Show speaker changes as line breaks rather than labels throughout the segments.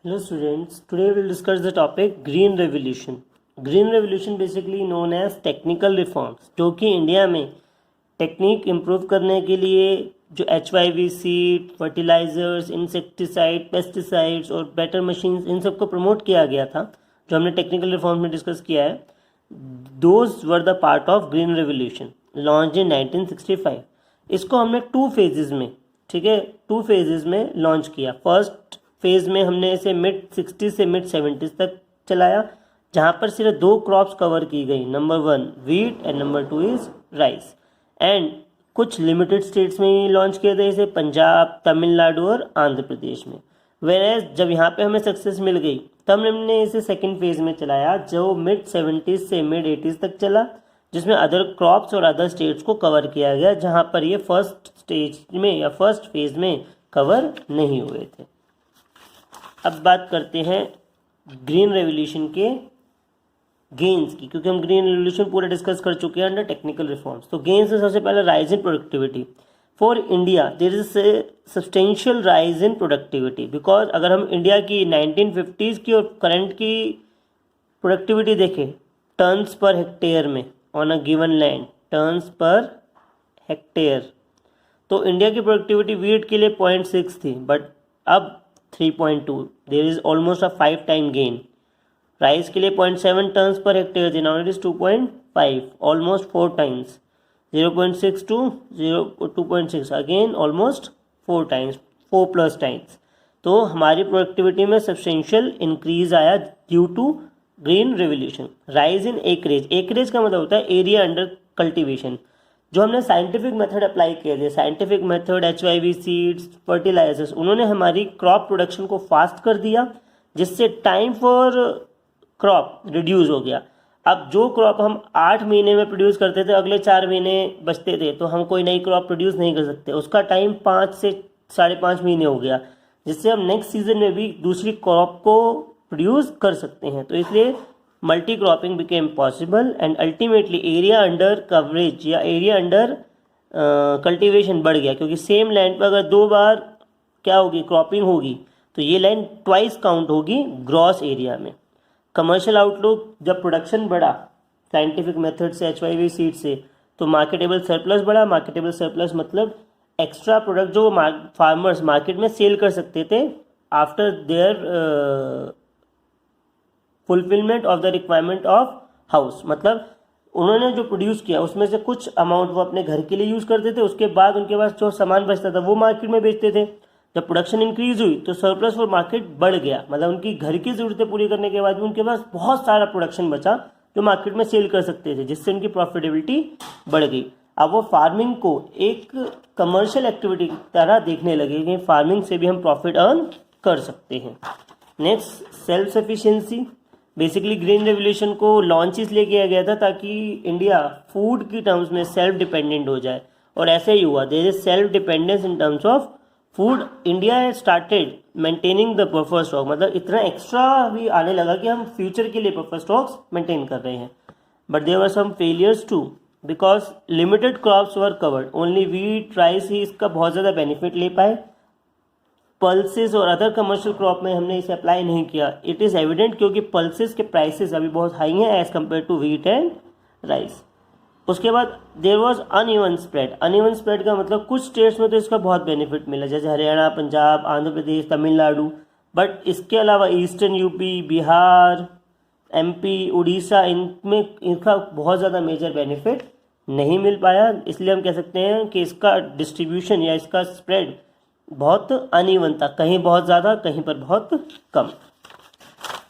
Hello students, today we will discuss the topic Green Revolution. Green Revolution basically known as technical reforms, जो कि India में technique improve करने के लिए जो HYV seed, fertilisers, insecticide, pesticides और better machines इन सबको प्रमोट किया गया था, जो हमने टेक्निकल रिफॉर्म्स में डिस्कस किया है. Those were the part of green revolution launch in 1965. इसको हमने टू फेजेस में, ठीक है, टू फेजेस में लॉन्च किया. फर्स्ट फेज में हमने इसे मिड 60 से मिड 70 तक चलाया, जहाँ पर सिर्फ दो क्रॉप्स कवर की गई. Number 1 wheat and number 2 is rice. And कुछ लिमिटेड स्टेट्स में ही लॉन्च किए थे, जैसे पंजाब, तमिलनाडु और आंध्र प्रदेश में. वेयर जब यहाँ पे हमें सक्सेस मिल गई तब हमने इसे सेकेंड फेज में चलाया, जो मिड 70 से मिड 80 तक चला, जिसमें अदर क्रॉप्स और अदर स्टेट्स को कवर किया गया, जहाँ पर ये फर्स्ट स्टेज में या फर्स्ट फेज में कवर नहीं हुए थे. अब बात करते हैं ग्रीन रेवोल्यूशन के गेन्स की, क्योंकि हम ग्रीन रेवोल्यूशन पूरा डिस्कस कर चुके हैं अंडर टेक्निकल रिफॉर्म्स. तो गेन्स में सबसे पहले rise in productivity. For India there is a substantial rise in productivity, because अगर हम इंडिया की 1950s की और करंट की प्रोडक्टिविटी देखें टर्न्स पर हेक्टेयर में on a given land, tons per hectare, तो इंडिया की प्रोडक्टिविटी वीट के लिए 0.6 थी, बट अब 3.2. There is almost a 5 time gain. Rice के लिए 0.7 टन्स पर हेक्टेयर थी, now it is 2.5, almost 4 times. 0.6 to 2.6, again almost 4 times, 4+ times. तो हमारी प्रोडक्टिविटी में सब्सटेंशियल इंक्रीज आया due to green revolution. Rise in acreage. Acreage का मतलब होता है एरिया अंडर कल्टीवेशन. जो हमने साइंटिफिक मेथड अप्लाई किए थे, scientific method, HYV seeds, fertilisers, उन्होंने हमारी क्रॉप प्रोडक्शन को फास्ट कर दिया, जिससे टाइम फॉर क्रॉप रिड्यूस हो गया. अब जो क्रॉप हम 8 महीने में प्रोड्यूस करते थे, अगले 4 महीने बचते थे, तो हम कोई नई क्रॉप प्रोड्यूस नहीं कर सकते. उसका टाइम 5 से 5.5 महीने हो गया, जिससे हम नेक्स्ट सीजन में भी दूसरी क्रॉप को प्रोड्यूस कर सकते हैं. तो इसलिए multi cropping became possible and ultimately area under coverage या एरिया अंडर कल्टीवेशन बढ़ गया, क्योंकि सेम लैंड पर अगर 2 बार क्या होगी, क्रॉपिंग होगी, तो ये लैंड ट्वाइस काउंट होगी ग्रॉस एरिया में. कमर्शियल आउटलुक, जब प्रोडक्शन बढ़ा साइंटिफिक मेथड से, HYV सीड से, तो मार्केटेबल सरप्लस बढ़ा. मार्केटेबल सरप्लस मतलब एक्स्ट्रा प्रोडक्ट जो फार्मर्स मार्केट में सेल कर सकते थे after their fulfilment of the requirement of house. मतलब उन्होंने जो प्रोड्यूस किया उसमें से कुछ अमाउंट वो अपने घर के लिए यूज़ करते थे, उसके बाद उनके पास जो सामान बचता था वो मार्केट में बेचते थे. जब प्रोडक्शन इंक्रीज हुई तो सरप्लस फॉर मार्केट बढ़ गया, मतलब उनकी घर की ज़रूरतें पूरी करने के बाद भी उनके पास बहुत सारा प्रोडक्शन बचा जो मार्केट में सेल कर सकते थे, जिससे उनकी प्रॉफिटेबिलिटी बढ़ गई. अब वो फार्मिंग को एक कमर्शियल एक्टिविटी की तरह देखने लगे कि फार्मिंग से भी हम प्रॉफिट अर्न कर सकते हैं. Next, self sufficiency. Basically green revolution को लॉन्च इसलिए किया गया था ताकि इंडिया फूड की टर्म्स में सेल्फ डिपेंडेंट हो जाए, और ऐसे ही हुआ. There is self dependence in terms of food. India started maintaining the buffer stock, मतलब इतना एक्स्ट्रा भी आने लगा कि हम फ्यूचर के लिए बफर स्टॉक्स मेंटेन कर रहे हैं. But there were some failures too, because limited crops were covered. Only wheat, rice ही इसका बहुत ज़्यादा बेनिफिट ले पाए. पल्सेस और अदर कमर्शियल क्रॉप में हमने इसे अप्लाई नहीं किया. इट इज़ एविडेंट क्योंकि पल्सेस के प्राइसेस अभी बहुत हाई हैं as compare to wheat and rice. उसके बाद there was uneven spread. Uneven spread का मतलब कुछ स्टेट्स में तो इसका बहुत बेनिफिट मिला, जैसे हरियाणा, पंजाब, आंध्र प्रदेश, तमिलनाडु, बट इसके अलावा eastern UP, Bihar, MP, Orissa, इनमें इनका बहुत ज़्यादा मेजर बेनिफिट नहीं मिल पाया. इसलिए हम कह सकते हैं कि इसका डिस्ट्रीब्यूशन या इसका स्प्रेड बहुत अनइवन था, कहीं बहुत ज़्यादा, कहीं पर बहुत कम.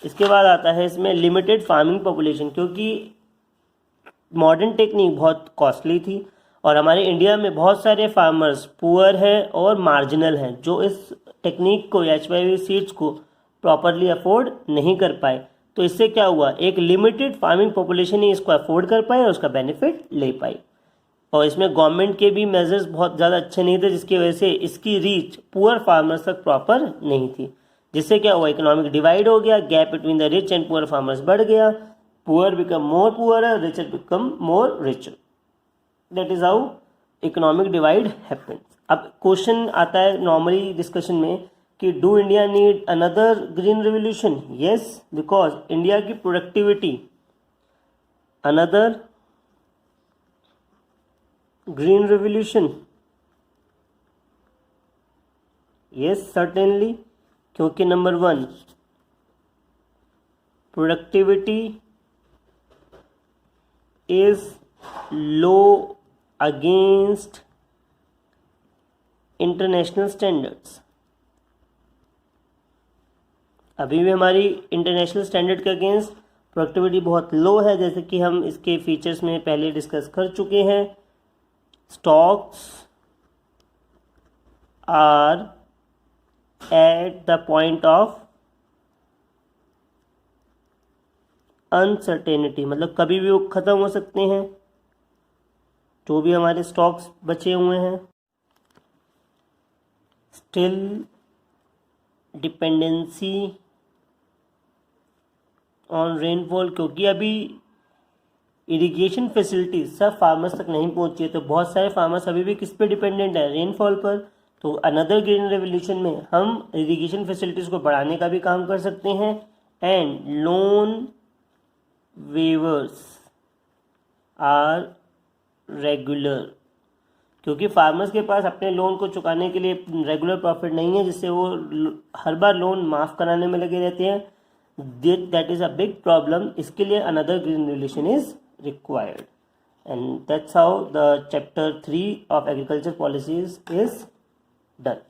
इसके बाद आता है इसमें लिमिटेड फार्मिंग पॉपुलेशन, क्योंकि मॉडर्न टेक्निक बहुत कॉस्टली थी और हमारे इंडिया में बहुत सारे फार्मर्स पुअर हैं और मार्जिनल हैं, जो इस टेक्निक को या HYV सीड्स को प्रॉपरली अफोर्ड नहीं कर पाए. तो इससे क्या हुआ, एक लिमिटेड फार्मिंग पॉपुलेशन ही इसको अफोर्ड कर पाए और उसका बेनिफिट ले पाई. और इसमें गवर्नमेंट के भी मेजर्स बहुत ज़्यादा अच्छे नहीं थे, जिसकी वजह से इसकी रीच पुअर फार्मर्स तक प्रॉपर नहीं थी, जिससे क्या हुआ, इकोनॉमिक डिवाइड हो गया, gap between the rich and poor farmers बढ़ गया. Poor become more poor, richer become more richer. That is how economic divide happens. अब क्वेश्चन आता है नॉर्मली डिस्कशन में कि do India need another green revolution? Yes, because India की productivity another green revolution, yes certainly, क्योंकि number 1 productivity is low against international standards. अभी भी हमारी इंटरनेशनल स्टैंडर्ड के अगेंस्ट प्रोडक्टिविटी बहुत लो है, जैसे कि हम इसके फीचर्स में पहले डिस्कस कर चुके हैं। Stocks are at the point of uncertainty, मतलब कभी भी वो खत्म हो सकते हैं, जो भी हमारे स्टॉक्स बचे हुए हैं। स्टिल डिपेंडेंसी ऑन रेनफॉल, क्योंकि अभी इरिगेशन फैसिलिटीज सब फार्मर्स तक नहीं पहुंची है, तो बहुत सारे फार्मर्स अभी भी किस पे डिपेंडेंट है? रेनफॉल पर। तो अनदर ग्रीन रेवोल्यूशन में हम इरिगेशन फैसिलिटीज को बढ़ाने का भी काम कर सकते हैं। And loan waivers are regular, क्योंकि फार्मर्स के पास अपने लोन को चुकाने के लिए रेगुलर प्रॉफिट नहीं है, जिससे वो हर बार लोन माफ़ कराने में लगे रहते हैं। That is a big problem. इसके लिए another green revolution is required, and that's how the chapter 3 of agriculture policies is done.